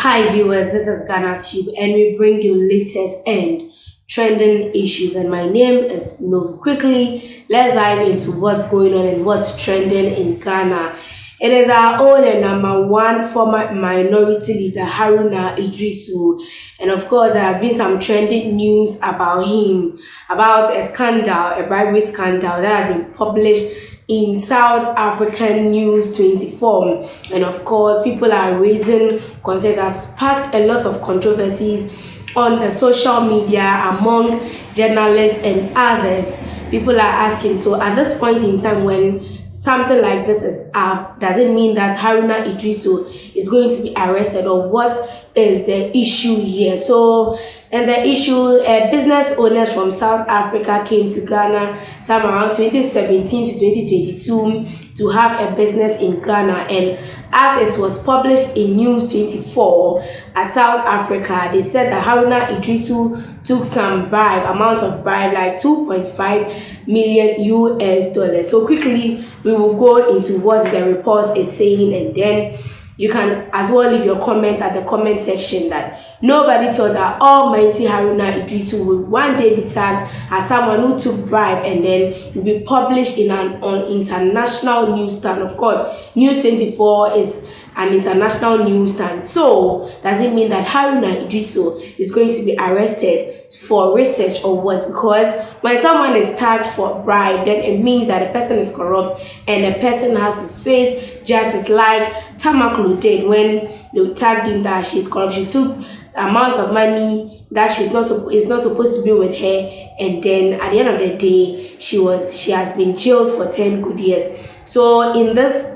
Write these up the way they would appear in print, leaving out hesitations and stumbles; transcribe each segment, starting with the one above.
Hi viewers, this is Ghana Tube and we bring you latest and trending issues and my name is Novi. Quickly, let's dive into what's going on and what's trending in Ghana. It is our own and number one former minority leader Haruna Iddrisu, and of course there has been some trending news about him, about a scandal, a bribery scandal that has been published in South African News 24, and of course people are raising concerns, has sparked a lot of controversies on the social media among journalists and others. People are asking, so at this point in time when something like this is up, does it mean that Haruna Iddrisu is going to be arrested, or what is the issue here? So, and the issue, business owners from South Africa came to Ghana some around 2017 to 2022 to have a business in Ghana, and as it was published in News 24 at South Africa, they said that Haruna Iddrisu took some amount of bribe, like 2.5 million US dollars. So quickly, we will go into what the report is saying, and then you can as well leave your comment at the comment section that nobody thought that almighty Haruna Iddrisu would one day be tagged as someone who took bribe and then will be published in on international newsstand. Of course, News 24 is an international newsstand. So does it mean that Haruna Iddrisu is going to be arrested for research or what? Because when someone is tagged for bribe, then it means that the person is corrupt and the person has to face justice, like Tamaklu did when they tagged him that she's corrupt. She took amount of money that is not supposed to be with her, and then at the end of the day she has been jailed for 10 good years. So in this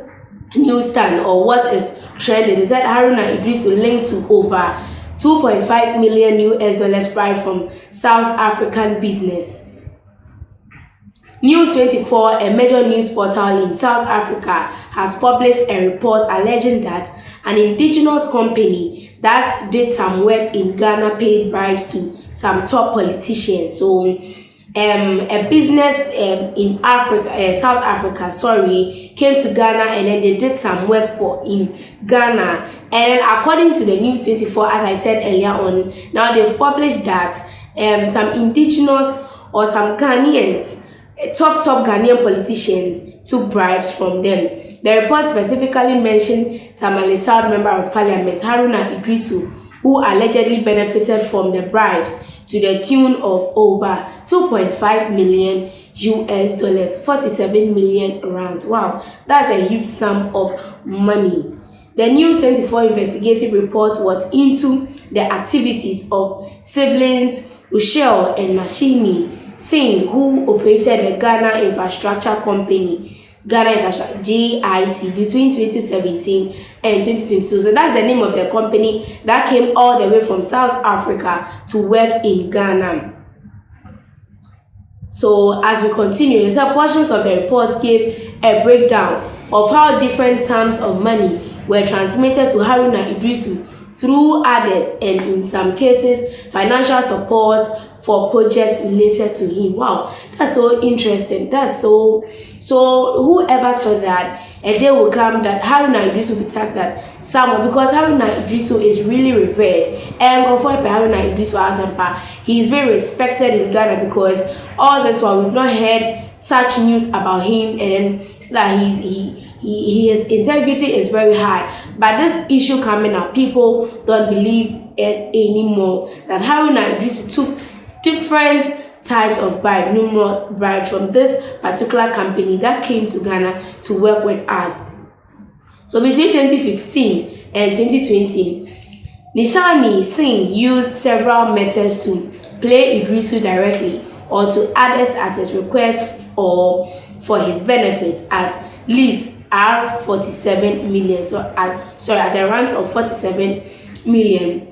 newsstand, or what is trending, is that Haruna Iddrisu linked to over 2.5 million US dollars bribe from South African business. News 24, a major news portal in South Africa, has published a report alleging that an indigenous company that did some work in Ghana paid bribes to some top politicians. So a business in South Africa, came to Ghana, and then they did some work in Ghana. And according to the News 24, as I said earlier on, now they've published that some indigenous or some Ghanaians, top Ghanaian politicians, took bribes from them. The report specifically mentioned Tamale South Member of Parliament Haruna Iddrisu, who allegedly benefited from the bribes to the tune of over 2.5 million US dollars, 47 million rands. Wow, that's a huge sum of money. The News 24 investigative report was into the activities of siblings Rochelle and Nashini Singh, who operated the Ghana Infrastructure Company, Ghana Infrastructure GIC, between 2017 and 2022. So that's the name of the company that came all the way from South Africa to work in Ghana. So as we continue, some portions of the report gave a breakdown of how different sums of money were transmitted to Haruna Iddrisu through others, and in some cases financial support for projects related to him. Wow, that's so interesting. That's so whoever thought that a day will come that Haruna Iddrisu will be tagged that someone, because Haruna Iddrisu is really revered, and for Haruna Iddrisu, he is very respected in Ghana, because all this while we've not heard such news about him, and then so that his integrity is very high. But this issue coming up, people don't believe it anymore, that Haruna Iddrisu took different types of bribe, numerous bribes from this particular company that came to Ghana to work with us. So between 2015 and 2020, Nashini Singh used several methods to pay Iddrisu directly or to others at his request or for his benefit, at least R47 million. So at the rate of 47 million.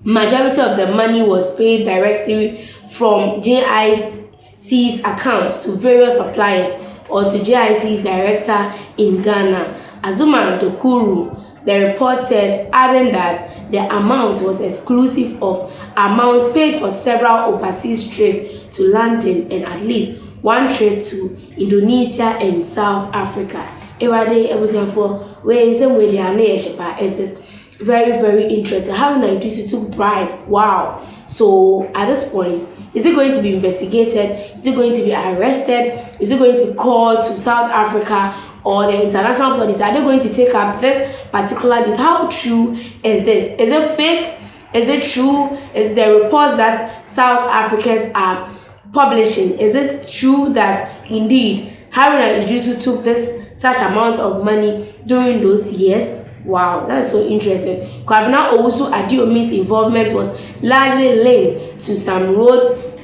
Majority of the money was paid directly from JIC's accounts to various suppliers or to JIC's director in Ghana, Azuma Dokuru. The report said, adding that the amount was exclusive of amount paid for several overseas trips to London and at least one trip to Indonesia and South Africa. It is very, very interesting. Haruna Iddrisu took bribe. Wow. So at this point, is it going to be investigated? Is it going to be arrested? Is it going to be called to South Africa or the international bodies? Are they going to take up this particular news? How true is this? Is it fake? Is it true? Is the report that South Africans are publishing, is it true that indeed Haruna Iddrisu took such amount of money during those years? Wow, that's so interesting. Kwabena Owusu Adeomi's involvement was largely linked to some road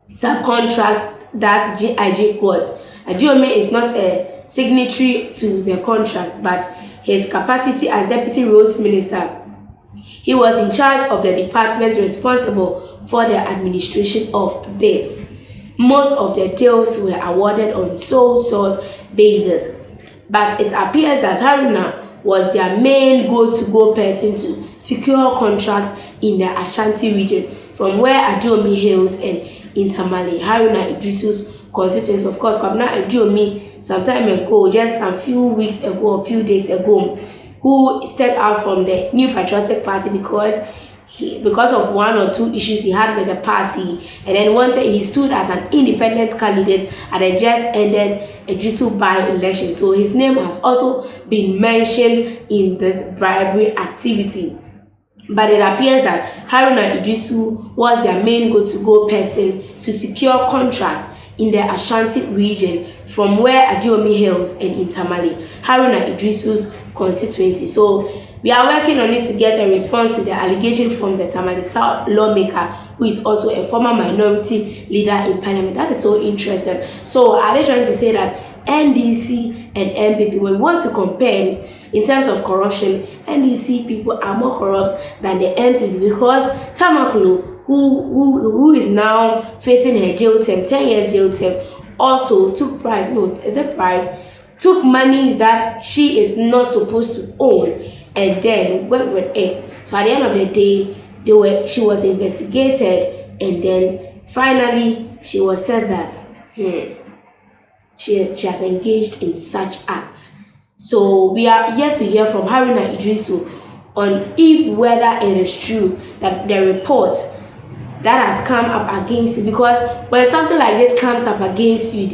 subcontracts that GIG got. Adeomi is not a signatory to the contract, but his capacity as Deputy Roads Minister, he was in charge of the department responsible for the administration of bids. Most of the deals were awarded on sole source basis, but it appears that Haruna was their main go-to-go person to secure contracts in the Ashanti region, from where Adeomi hails and Intamale, Haruna Iddrisu's constituency. Of course, Kwabena Adeomi some time ago, just some few weeks ago, a few days ago, who stepped out from the New Patriotic Party because of one or two issues he had with the party, and then he stood as an independent candidate at the just ended Iddrisu by-election. So his name has also been mentioned in this bribery activity. But it appears that Haruna Iddrisu was their main go-to-go person to secure contracts in the Ashanti region, from where Adeomi hails and in Tamale, Haruna Iddrisu's constituency. So we are working on it to get a response to the allegation from the Tamale South lawmaker, who is also a former minority leader in parliament. That is so interesting. So are they trying to say that NDC and MPP, when we want to compare in terms of corruption, NDC people are more corrupt than the MPP, because Tamakulu, who is now facing her jail term, 10 years jail term, also took bribe. No, is it bribe? Took monies that she is not supposed to own, and then went with it. So at the end of the day, she was investigated, and then finally she was said that she has engaged in such acts. So we are yet to hear from Haruna Iddrisu on whether it is true that the report that has come up against it, because when something like this comes up against you,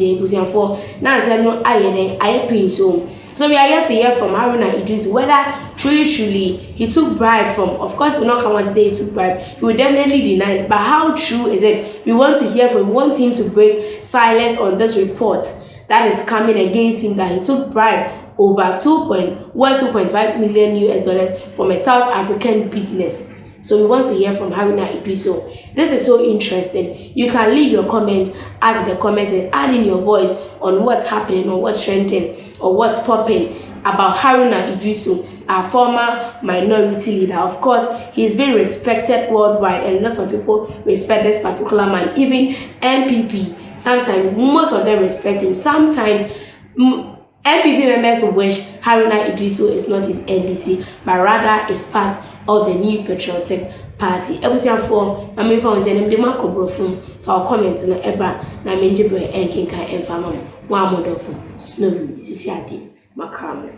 so we are yet to hear from Haruna Iddrisu whether truly he took bribe from. Of course, we're not going to say he took bribe. He will definitely deny it. But how true is it? We want to hear from. We want him to break silence on this report that is coming against him, that he took bribe over $2.5 million US from a South African business. So we want to hear from Haruna Iddrisu. This is so interesting. You can leave your comments, add the comments, and add in your voice on what's happening, or what's trending, or what's popping about Haruna Iddrisu, our former minority leader. Of course, he's been respected worldwide, and lots of people respect this particular man. Even MPP, sometimes most of them respect him. Sometimes MPP members wish Haruna Iddrisu is not in NDC, but rather is part of the New Patriotic Party. Ebusiafo, na me fa won se nem de makobrofum fa comment na eba na menjibre enkinkan emfa mama. Wa modofo snowy sisi ade makamo.